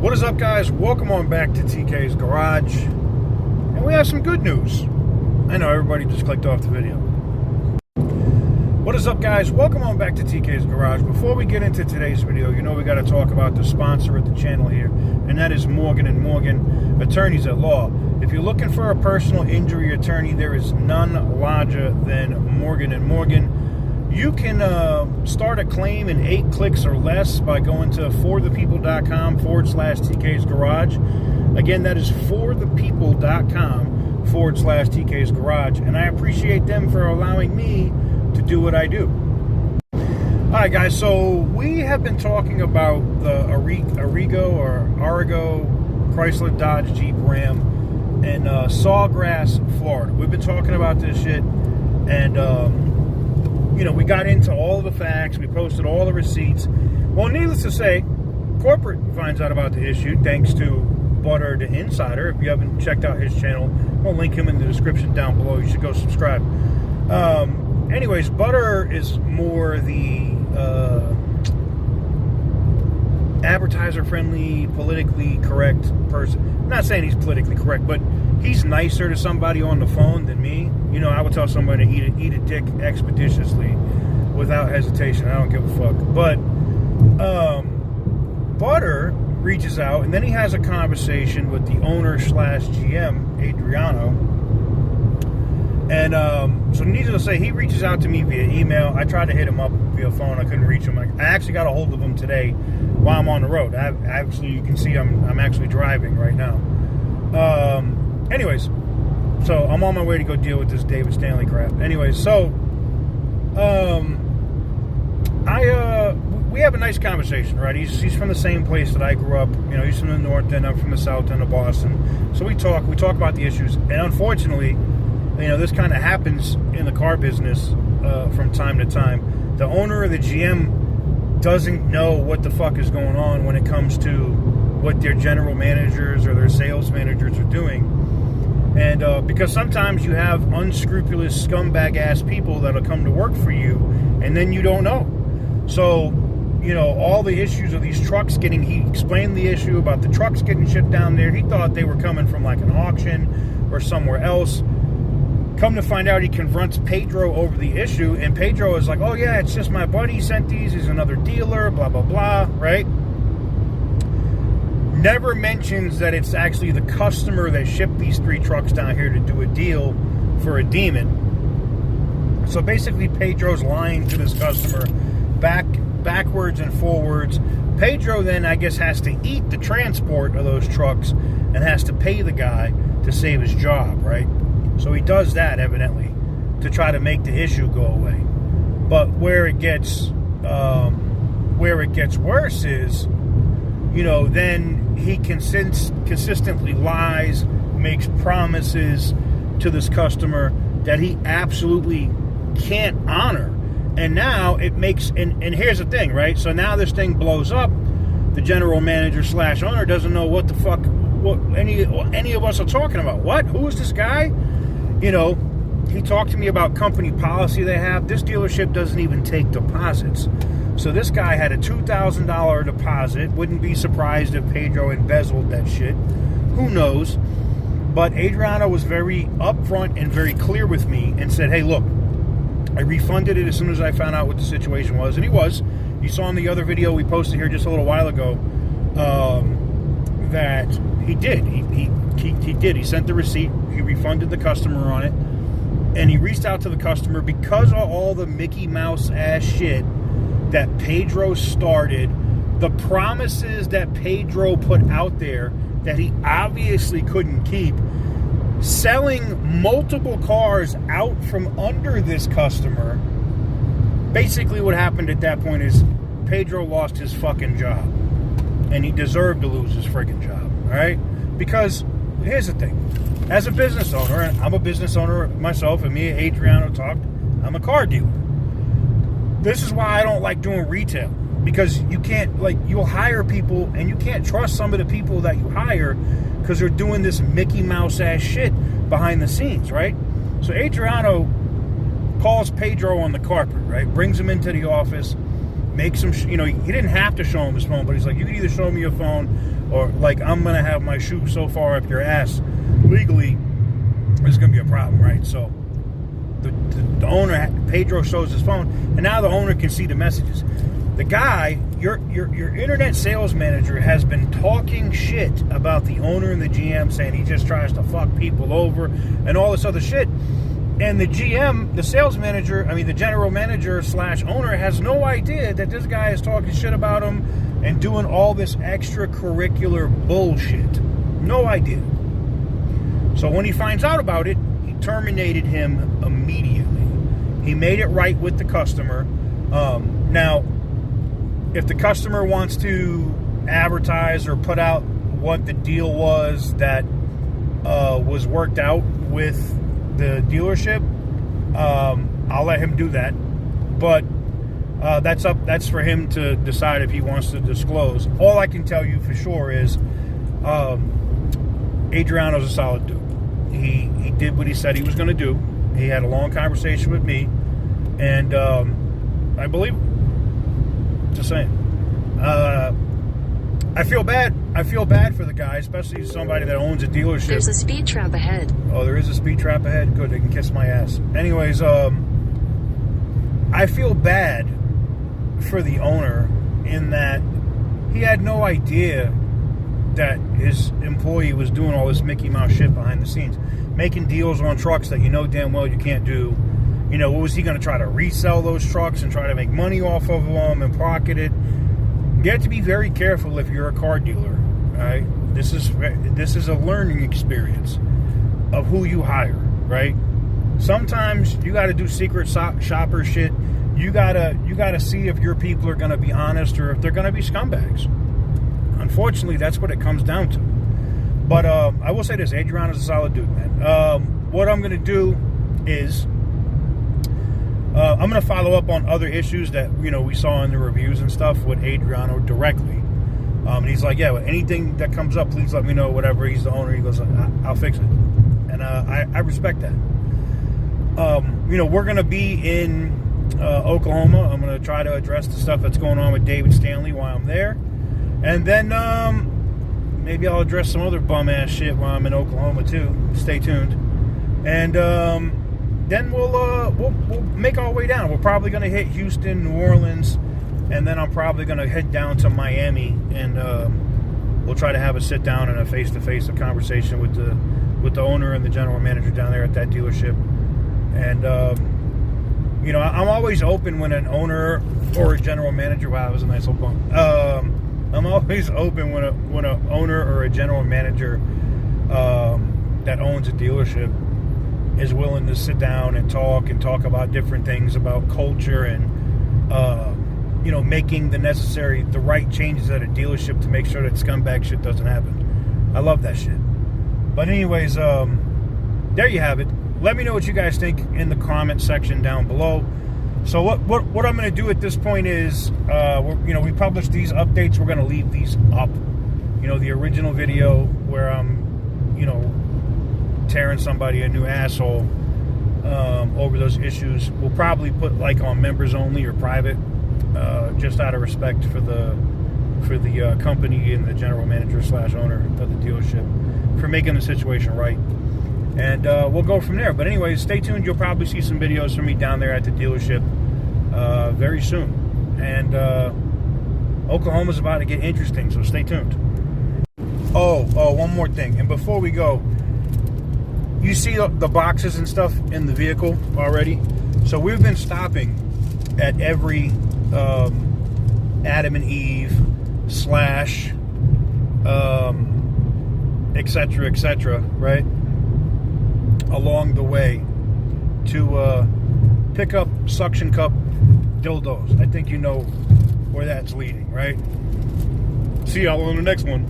What is up, guys? Welcome on back to TK's Garage. And we have some good news. I know everybody just clicked off the video. What is up, guys? Welcome on back to TK's Garage. Before we get into today's video, you know we got to talk about the sponsor of the channel here, and that is Morgan & Morgan, attorneys at law. If you're looking for a personal injury attorney, there is none larger than Morgan & Morgan. You can start a claim in 8 clicks or less by going to forthepeople.com/TK's Garage. Again, that is forthepeople.com/TK's Garage. And I appreciate them for allowing me to do what I do. All right, guys, so we have been talking about the Arrigo Chrysler Dodge Jeep Ram in Sawgrass, Florida. We've been talking about this shit, and you know, we got into all the facts. We posted all the receipts. Well, needless to say, corporate finds out about the issue thanks to Butter the Insider. If you haven't checked out his channel, I'll link him in the description down below. You should go subscribe. Anyways, Butter is more the advertiser-friendly, politically correct person. I'm not saying he's politically correct, but he's nicer to somebody on the phone than me. You know, I would tell somebody to eat a dick expeditiously without hesitation. I don't give a fuck. But Butter reaches out, and then he has a conversation with the owner/GM, Adriano. And so needless to say, he reaches out to me via email. I tried to hit him up via phone. I couldn't reach him. I actually got a hold of him today while I'm on the road. Actually, you can see I'm actually driving right now. Anyways, so I'm on my way to go deal with this David Stanley crap. Anyways, so we have a nice conversation, right? He's from the same place that I grew up. You know, he's from the north end, I'm from the south end of Boston. So we talk about the issues, and unfortunately, you know, this kind of happens in the car business from time to time. The owner or the GM doesn't know what the fuck is going on when it comes to what their general managers or their sales managers are doing. And because sometimes you have unscrupulous scumbag-ass people that'll come to work for you, and then you don't know. So, you know, all the issues of these trucks he explained the issue about the trucks getting shipped down there. He thought they were coming from like an auction or somewhere else. Come to find out, he confronts Pedro over the issue, and Pedro is like, oh yeah, it's just my buddy sent these, he's another dealer, blah, blah, blah, right? Never mentions that it's actually the customer that shipped these 3 trucks down here to do a deal for a demon. So basically, Pedro's lying to this customer backwards and forwards. Pedro then, I guess, has to eat the transport of those trucks and has to pay the guy to save his job, right? So he does that, evidently, to try to make the issue go away. But where it gets worse is, you know, then he consistently lies, makes promises to this customer that he absolutely can't honor. And now it makes, and here's the thing, right? So now this thing blows up. The general manager/owner doesn't know what the fuck any of us are talking about. What? Who is this guy? You know, he talked to me about company policy they have. This dealership doesn't even take deposits. So this guy had a $2,000 deposit. Wouldn't be surprised if Pedro embezzled that shit. Who knows? But Adriano was very upfront and very clear with me and said, hey, look, I refunded it as soon as I found out what the situation was. And he was. You saw in the other video we posted here just a little while ago that he did. He did. He sent the receipt. He refunded the customer on it. And he reached out to the customer because of all the Mickey Mouse ass shit that Pedro started, the promises that Pedro put out there that he obviously couldn't keep, selling multiple cars out from under this customer. Basically what happened at that point is Pedro lost his fucking job. And he deserved to lose his freaking job, all right? Because here's the thing. As a business owner, and I'm a business owner myself, and me and Adriano talked, I'm a car dealer. This is why I don't like doing retail. Because you can't, like, you'll hire people, and you can't trust some of the people that you hire because they're doing this Mickey Mouse ass shit behind the scenes, right? So Adriano calls Pedro on the carpet, right? Brings him into the office, make some, he didn't have to show him his phone, but he's like, you can either show me your phone or, like, I'm going to have my shoe so far up your ass legally, there's going to be a problem, right? So the owner, Pedro, shows his phone, and now the owner can see the messages. The guy, your internet sales manager, has been talking shit about the owner and the GM, saying he just tries to fuck people over and all this other shit. And the GM, the sales manager, the general manager / owner has no idea that this guy is talking shit about him and doing all this extracurricular bullshit. No idea. So when he finds out about it, he terminated him immediately. He made it right with the customer. Now, if the customer wants to advertise or put out what the deal was that was worked out with the dealership, I'll let him do that. But that's for him to decide if he wants to disclose. All I can tell you for sure is Adriano's a solid dude. He did what he said he was going to do. He had a long conversation with me, and I believe him. Just saying. I feel bad. I feel bad for the guy, especially somebody that owns a dealership. There's a speed trap ahead. Oh, there is a speed trap ahead? Good, they can kiss my ass. Anyways, I feel bad for the owner in that he had no idea that his employee was doing all this Mickey Mouse shit behind the scenes. Making deals on trucks that you know damn well you can't do. What was he going to try to resell those trucks and try to make money off of them and pocket it? You have to be very careful if you're a car dealer, right? This is a learning experience of who you hire, right? Sometimes you got to do secret shopper shit. You gotta see if your people are going to be honest or if they're going to be scumbags. Unfortunately, that's what it comes down to. But I will say this: Adriano's a solid dude, man. What I'm going to do is I'm going to follow up on other issues that we saw in the reviews and stuff with Adriano directly. And he's like, yeah, anything that comes up, please let me know. Whatever. He's the owner. He goes, I'll fix it, and I respect that. We're going to be in Oklahoma. I'm going to try to address the stuff that's going on with David Stanley while I'm there, and then maybe I'll address some other bum ass shit while I'm in Oklahoma too. Stay tuned, and then we'll make our way down. We're probably going to hit Houston, New Orleans, and then I'm probably going to head down to Miami, and we'll try to have a sit down and a face-to-face conversation with the owner and the general manager down there at that dealership. And I'm always open when an owner or a general manager. Wow, that was a nice little bump. I'm always open when an owner or a general manager that owns a dealership is willing to sit down and talk about different things about culture and making the right changes at a dealership to make sure that scumbag shit doesn't happen. I love that shit. But anyways, there you have it. Let me know what you guys think in the comment section down below. So what I'm going to do at this point is, we published these updates. We're going to leave these up. The original video where I'm, tearing somebody a new asshole over those issues, we'll probably put like on members only or private, just out of respect for the company and the general manager / owner of the dealership for making the situation right. And we'll go from there. But anyways, stay tuned. You'll probably see some videos from me down there at the dealership very soon. And Oklahoma's about to get interesting, so stay tuned. Oh, one more thing. And before we go, you see the boxes and stuff in the vehicle already? So we've been stopping at every Adam and Eve / etc., right? Along the way to pick up suction cup dildos. I think you know where that's leading, right? See y'all on the next one.